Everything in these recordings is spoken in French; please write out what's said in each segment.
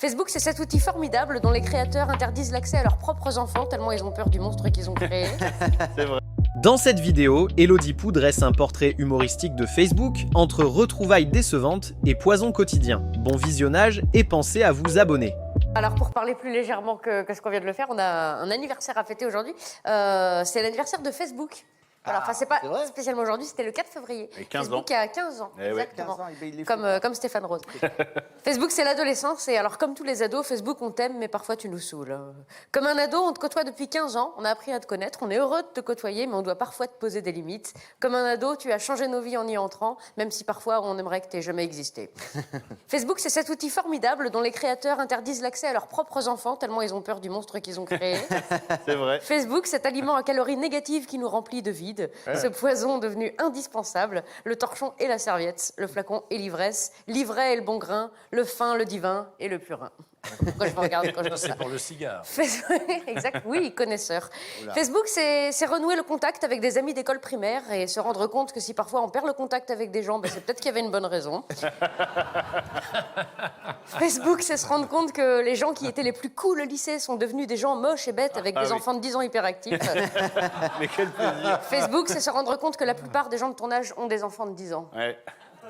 Facebook, c'est cet outil formidable dont les créateurs interdisent l'accès à leurs propres enfants tellement ils ont peur du monstre qu'ils ont créé. C'est vrai. Dans cette vidéo, Elodie Pou dresse un portrait humoristique de Facebook entre retrouvailles décevantes et poison quotidien. Bon visionnage et pensez à vous abonner. Alors pour parler plus légèrement que ce qu'on vient de le faire, on a un anniversaire à fêter aujourd'hui. C'est l'anniversaire de Facebook. Voilà, enfin, c'est pas spécialement aujourd'hui, c'était le 4 février. Et 15 Facebook ans. a 15 ans, exactement. 15 ans, il est Comme Stéphane Rose. Facebook, c'est l'adolescence. Et alors, comme tous les ados, Facebook, on t'aime, mais parfois tu nous saoules. Comme un ado, on te côtoie depuis 15 ans, on a appris à te connaître, on est heureux de te côtoyer, mais on doit parfois te poser des limites. Comme un ado, tu as changé nos vies en y entrant, même si parfois on aimerait que tu n'aies jamais existé. Facebook, c'est cet outil formidable dont les créateurs interdisent l'accès à leurs propres enfants, tellement ils ont peur du monstre qu'ils ont créé. C'est vrai. Facebook, cet aliment à calories négatives qui nous remplit de vide, ce poison devenu indispensable, le torchon et la serviette, le flacon et l'ivresse, l'ivraie et le bon grain, le fin, le divin et le purin. Pourquoi je me regarde quand je dis ça? C'est pour le cigare. Exact, oui, connaisseur. Facebook, c'est renouer le contact avec des amis d'école primaire et se rendre compte que si parfois on perd le contact avec des gens, ben c'est peut-être qu'il y avait une bonne raison. Facebook, c'est se rendre compte que les gens qui étaient les plus cool au lycée sont devenus des gens moches et bêtes avec des enfants de 10 ans hyperactifs. Mais quel plaisir. Facebook, c'est se rendre compte que la plupart des gens de ton âge ont des enfants de 10 ans. Ouais.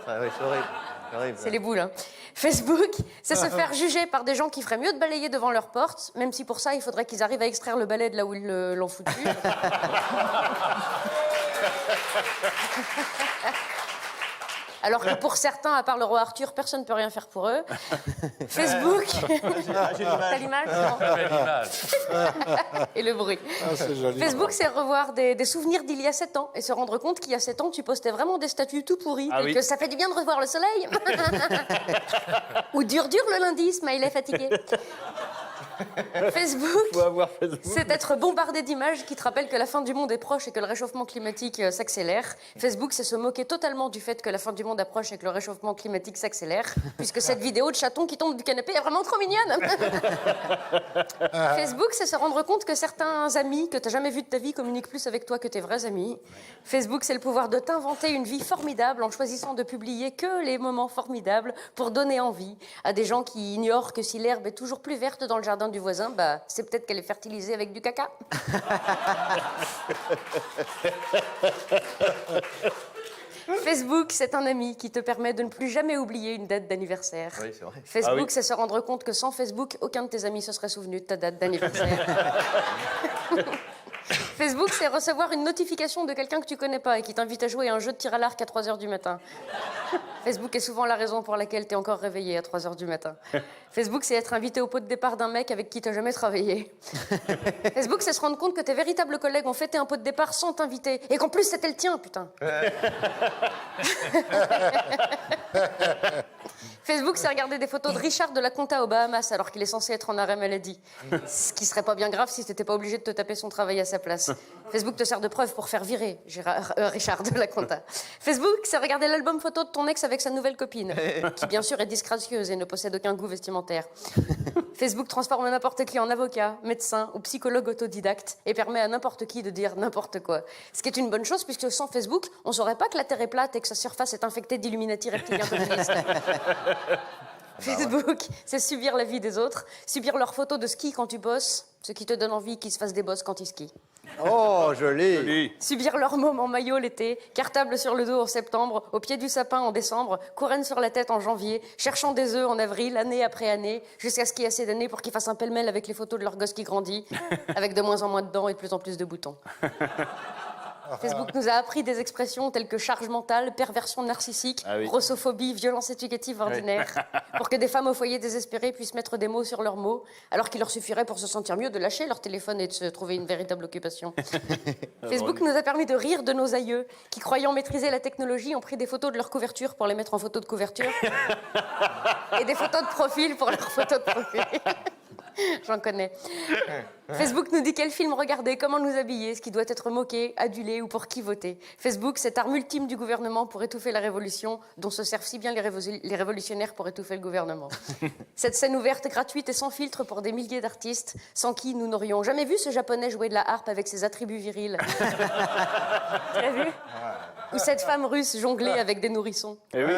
Ah oui, c'est horrible. C'est les boules, hein. Facebook, c'est se faire juger par des gens qui feraient mieux de balayer devant leur porte, même si pour ça, il faudrait qu'ils arrivent à extraire le balai de là où ils l'ont foutu. Alors que pour certains, à part le roi Arthur, personne ne peut rien faire pour eux. Facebook... T'as l'image, non? Et le bruit. Facebook, c'est revoir des souvenirs d'il y a 7 ans et se rendre compte qu'il y a 7 ans, tu postais vraiment des statuts tout pourris, tels que ça fait du bien de revoir le soleil. Ou dur le lundi, smiley fatigué. Facebook, c'est être bombardé d'images qui te rappellent que la fin du monde est proche et que le réchauffement climatique s'accélère. Facebook, c'est se moquer totalement du fait que la fin du monde approche et que le réchauffement climatique s'accélère, puisque cette vidéo de chaton qui tombe du canapé est vraiment trop mignonne. Facebook, c'est se rendre compte que certains amis que tu n'as jamais vus de ta vie communiquent plus avec toi que tes vrais amis. Facebook, c'est le pouvoir de t'inventer une vie formidable en choisissant de publier que les moments formidables pour donner envie à des gens qui ignorent que si l'herbe est toujours plus verte dans le jardin du voisin, bah, c'est peut-être qu'elle est fertilisée avec du caca. Facebook, c'est un ami qui te permet de ne plus jamais oublier une date d'anniversaire. Oui, c'est vrai. Facebook, c'est se rendre compte que sans Facebook, aucun de tes amis se serait souvenu de ta date d'anniversaire. Facebook, c'est recevoir une notification de quelqu'un que tu connais pas et qui t'invite à jouer à un jeu de tir à l'arc à 3h du matin. Facebook est souvent la raison pour laquelle tu es encore réveillé à 3h du matin. Facebook, c'est être invité au pot de départ d'un mec avec qui tu n'as jamais travaillé. Facebook, c'est se rendre compte que tes véritables collègues ont fêté un pot de départ sans t'inviter et qu'en plus c'était le tien, putain. Facebook, c'est regarder des photos de Richard de la Conta aux Bahamas alors qu'il est censé être en arrêt maladie. Ce qui serait pas bien grave si t'étais pas obligé de te taper son travail à sa place. Facebook te sert de preuve pour faire virer Richard de la Conta. Facebook, c'est regarder l'album photo de ton ex avec sa nouvelle copine, qui bien sûr est disgracieuse et ne possède aucun goût vestimentaire. Facebook transforme n'importe qui en avocat, médecin ou psychologue autodidacte et permet à n'importe qui de dire n'importe quoi. Ce qui est une bonne chose puisque sans Facebook, on saurait pas que la Terre est plate et que sa surface est infectée d'Illuminati reptiliens populistes. Facebook, c'est subir la vie des autres, subir leurs photos de ski quand tu bosses, ce qui te donne envie qu'ils se fassent des bosses quand ils skient. Oh, joli. Subir leurs mômes en maillot l'été, cartable sur le dos en septembre, au pied du sapin en décembre, couronne sur la tête en janvier, cherchant des œufs en avril, année après année, jusqu'à ce qu'il y ait assez d'années pour qu'ils fassent un pêle-mêle avec les photos de leur gosse qui grandit, avec de moins en moins de dents et de plus en plus de boutons. Facebook nous a appris des expressions telles que charge mentale, perversion narcissique, grossophobie, violence éducative ordinaire, pour que des femmes au foyer désespérées puissent mettre des mots sur leurs mots, alors qu'il leur suffirait pour se sentir mieux de lâcher leur téléphone et de se trouver une véritable occupation. Facebook nous a permis de rire de nos aïeux, qui croyant maîtriser la technologie ont pris des photos de leur couverture pour les mettre en photo de couverture, et des photos de profil pour leurs photos de profil. J'en connais. Facebook nous dit quel film regarder, comment nous habiller, ce qui doit être moqué, adulé ou pour qui voter. Facebook, cette arme ultime du gouvernement pour étouffer la révolution, dont se servent si bien les révolutionnaires pour étouffer le gouvernement. Cette scène ouverte, gratuite et sans filtre pour des milliers d'artistes, sans qui nous n'aurions jamais vu ce japonais jouer de la harpe avec ses attributs virils. Tu l'as vu ? Ou cette femme russe jonglée avec des nourrissons. Eh oui.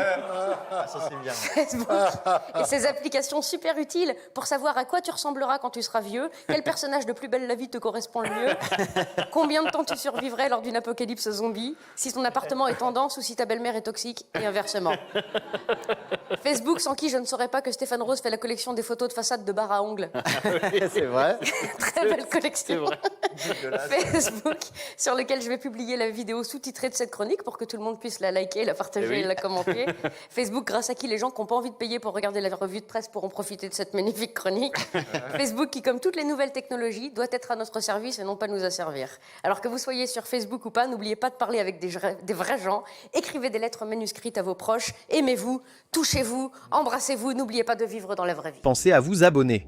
Ça, c'est bien. Facebook et ses applications super utiles pour savoir à quoi tu ressembleras quand tu seras vieux, quel personnage de Plus belle la vie te correspond le mieux, combien de temps tu survivrais lors d'une apocalypse zombie, si ton appartement est tendance ou si ta belle-mère est toxique, et inversement. Facebook, sans qui je ne saurais pas que Stéphane Rose fait la collection des photos de façade de bar à ongles. C'est vrai. Très belle collection. C'est vrai. Facebook, sur lequel je vais publier la vidéo sous-titrée de cette chronique pour que tout le monde puisse la liker, la partager Eh oui. et la commenter. Facebook, grâce à qui les gens qui n'ont pas envie de payer pour regarder la revue de presse pourront profiter de cette magnifique chronique. Facebook qui, comme toutes les nouvelles technologies, doit être à notre service et non pas nous asservir. Alors que vous soyez sur Facebook ou pas, n'oubliez pas de parler avec des vrais gens. Écrivez des lettres manuscrites à vos proches. Aimez-vous, touchez-vous, embrassez-vous. N'oubliez pas de vivre dans la vraie vie. Pensez à vous abonner.